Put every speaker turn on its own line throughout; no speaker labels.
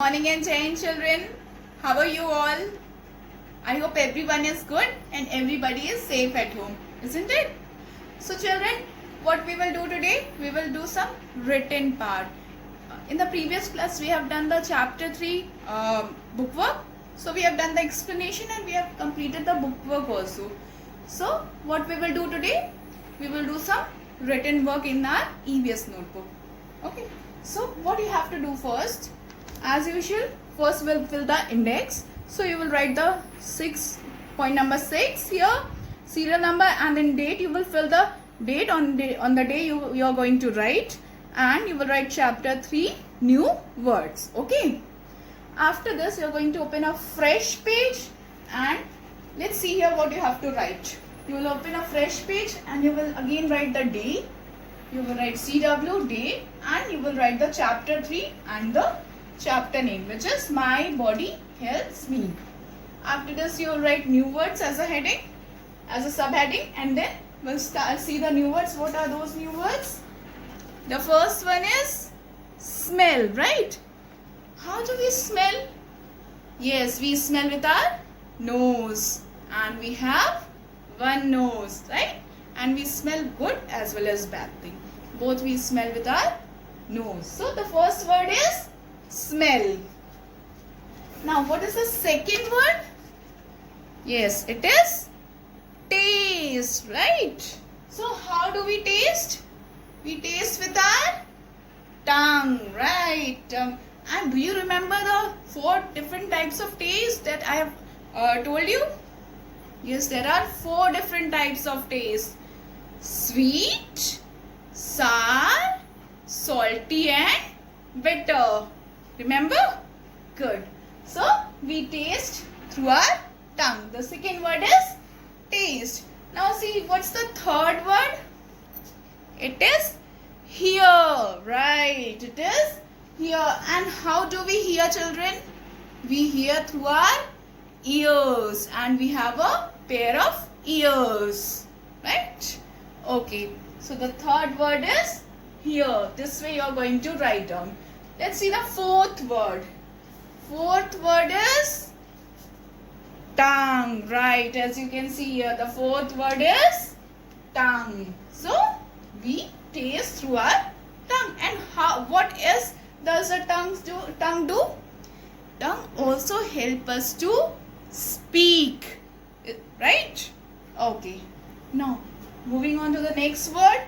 Morning and Jain children, how are you all? I hope everyone is good and everybody is safe at home, isn't it? So children, what we will do today, we will do some written part. In the previous class we have done the chapter 3 book work. So we have done the explanation and we have completed the book work also. So what we will do today, we will do some written work in our EVS notebook. Okay, so what you have to do first, as usual, first we'll fill the index. So you will write the point number 6 here, serial number, and then date. You will fill the date on the day you are going to write, and you will write chapter 3 new words. Okay, after this you are going to open a fresh page, and let's see here what you have to write. You will open a fresh page and you will again write the day. You will write CW day, and you will write the chapter 3 and the chapter name, which is My Body Helps Me. After this you will write new words as a heading, as a subheading, and then we'll see the new words. What are those new words? The first one is smell, right? How do we smell? Yes, we smell with our nose, and we have one nose, right? And we smell good as well as bad thing. Both we smell with our nose. So the first word is smell. Now what is the second word? Yes, it is taste, right? So how do we taste? We taste with our tongue, right? And do you remember the 4 different types of taste that I have told you? Yes, there are 4 different types of taste: sweet, sour, salty, and bitter. Remember? Good. So we taste through our tongue. The second word is taste. Now see, what's the third word? It is hear, right? It is hear. And how do we hear, children? We hear through our ears, and we have a pair of ears, right? Okay, so the third word is hear. This way you are going to write down. Let's see the fourth word. Fourth word is tongue, right? As you can see here, the fourth word is tongue. So we taste through our tongue. And what else does the tongue do? Tongue also help us to speak, right? Okay, now moving on to the next word,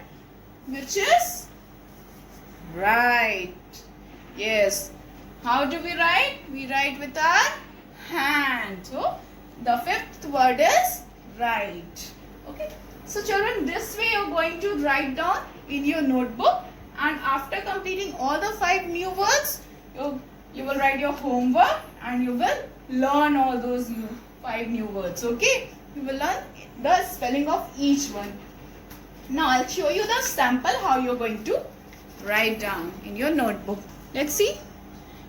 which is write. Yes, how do we write? We write with our hand. So the fifth word is write. Okay, so children, this way you're going to write down in your notebook, and after completing all the 5 new words, you will write your homework and you will learn all those 5 new words. Okay, you will learn the spelling of each one. Now I'll show you the sample how you're going to write down in your notebook. Let's see.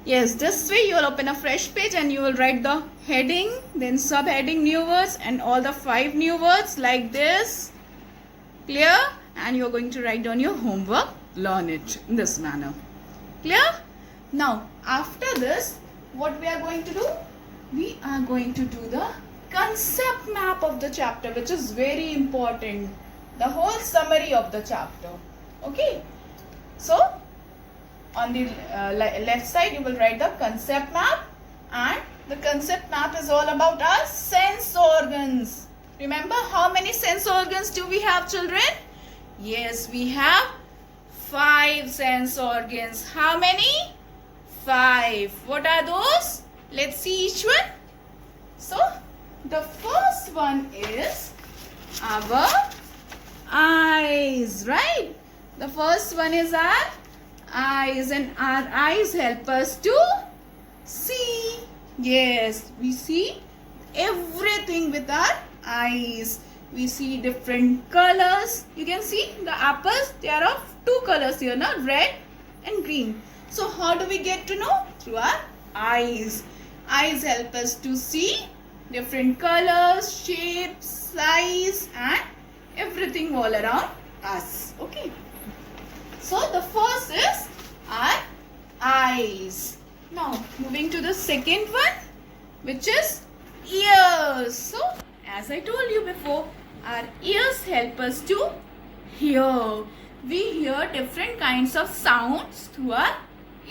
Yes, this way you will open a fresh page and you will write the heading, then subheading, new words, and all the 5 new words like this. Clear? And you're going to write down your homework. Learn it in this manner. Clear? Now after this, what we are going to do? We are going to do the concept map of the chapter, which is very important. The whole summary of the chapter. Okay, so on the left side you will write the concept map, and the concept map is all about our sense organs. Remember, how many sense organs do we have, children? Yes, we have 5 sense organs. How many? 5. What are those? Let's see each one. So the first one is our eyes, right? The first one is our eyes, and our eyes help us to see. Yes, we see everything with our eyes. We see different colors. You can see the apples, they are of 2 colors here now, red and green. So how do we get to know? Through our eyes. Eyes help us to see different colors, shapes, size, and everything all around us. Okay, so the first is our eyes. Now moving to the second one, which is ears. So as I told you before, our ears help us to hear. We hear different kinds of sounds through our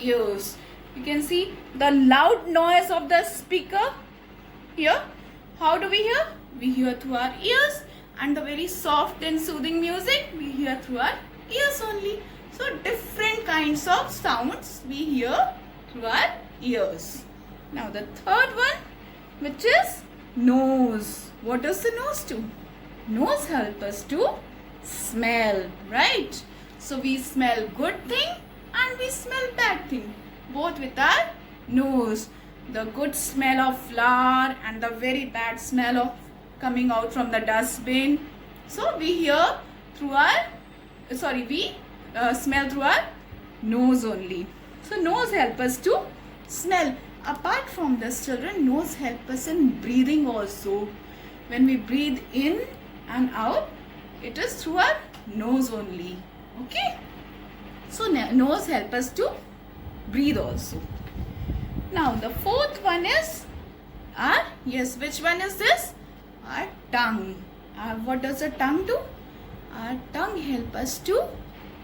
ears. You can see the loud noise of the speaker here. How do we hear? We hear through our ears, and the very soft and soothing music we hear through our ears only. So different kinds of sounds we hear through our ears. Now the third one, which is nose. What does the nose do? Nose help us to smell, right? So we smell good thing and we smell bad thing, both with our nose. The good smell of flour and the very bad smell of coming out from the dustbin. So we hear through our, we smell through our nose only. So nose help us to smell. Apart from this, children, nose help us in breathing also. When we breathe in and out, it is through our nose only. Okay? So nose help us to breathe also. Now the fourth one is our, which one is this? Our tongue. What does the tongue do? Our tongue help us to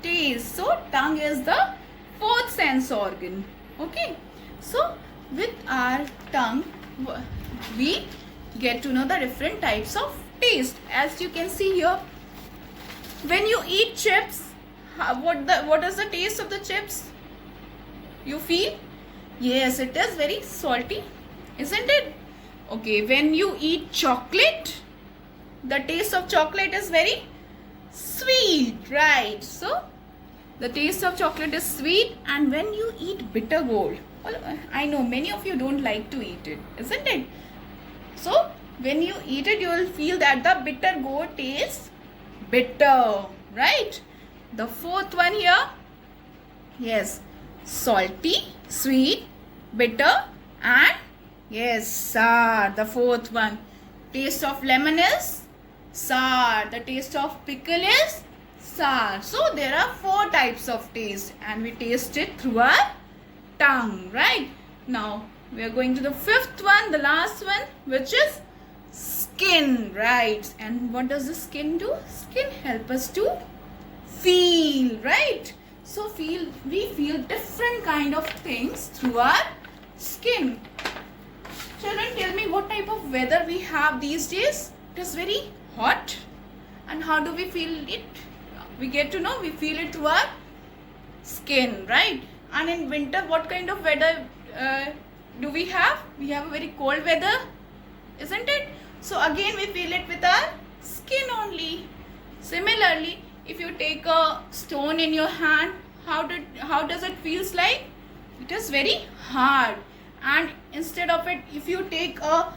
taste. So tongue is the fourth sense organ. Okay? So with our tongue, we get to know the different types of taste. As you can see here, when you eat chips, what is the taste of the chips? You feel? Yes, it is very salty, isn't it? Okay, when you eat chocolate, the taste of chocolate is very sweet, right? So the taste of chocolate is sweet. And when you eat bitter gourd, well, I know many of you don't like to eat it, isn't it? So when you eat it, you will feel that the bitter gourd tastes bitter, right? The fourth one here, yes, salty, sweet, bitter, and yes, sour. The fourth one, taste of lemon is sour. The taste of pickle is sour. So there are 4 types of taste, and we taste it through our tongue, right? Now we are going to the fifth one, the last one, which is skin, right? And what does the skin do? Skin help us to feel, right? So we feel different kind of things through our skin. Children, tell me what type of weather we have these days. It is very hot. And how do we feel it? We get to know, we feel it through our skin, right? And in winter, what kind of weather do we have? We have a very cold weather, isn't it? So again, we feel it with our skin only. Similarly, if you take a stone in your hand, how does it feels like? It is very hard. And instead of it, if you take a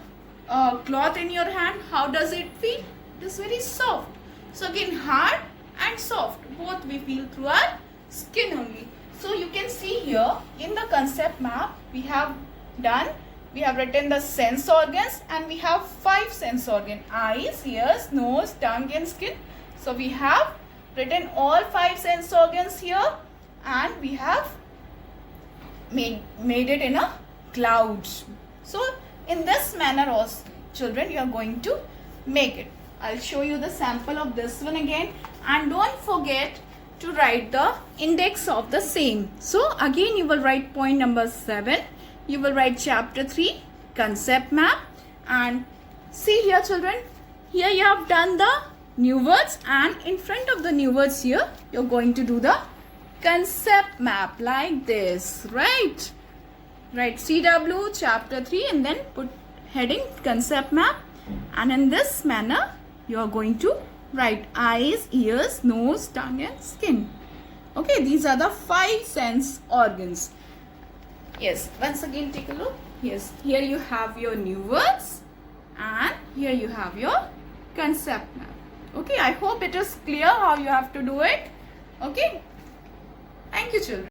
cloth in your hand, how does it feel? It is very soft. So again, hard and soft, both we feel through our skin only. So you can see here in the concept map, we have written the sense organs, and we have 5 sense organs: eyes, ears, nose, tongue and skin. So we have written all 5 sense organs here, and we have made it in a cloud. So in this manner also, children, you are going to make it. I'll show you the sample of this one again, and don't forget to write the index of the same. So again, you will write point number 7. You will write chapter 3 concept map, and see here, children, here you have done the new words, and in front of the new words here, you're going to do the concept map like this, right? Write CW chapter 3 and then put heading concept map, and in this manner you are going to write eyes, ears, nose, tongue and skin. Okay, these are the 5 sense organs. Yes, once again take a look. Yes, here you have your new words, and here you have your concept map. Okay, I hope it is clear how you have to do it. Okay, thank you, children.